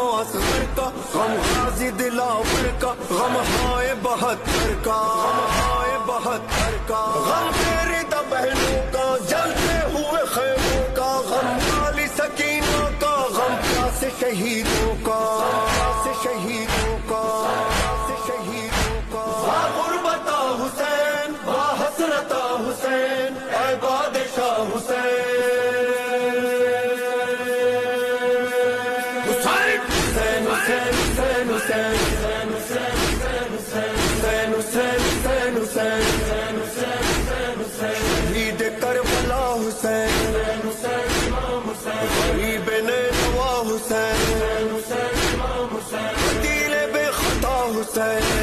اصغر کا، غم غازی دلاور کا، غم ہائے 72 کا، غم ہائے 72 کا، غم تیری دا بہنوں کا، جلتے ہوئے خیموں کا، غم والی سکینہ کا، غم پیاسے شہیدوں کا، پیاسے شہیدوں کا، پیاسے شہیدوں کا۔ واہ غربتا حسین، واہ حسرتا حسین، اے بادشاہ حسین، شہید کربلا حسین، غریب نینوا حسین، قتیل بے خطا حسین،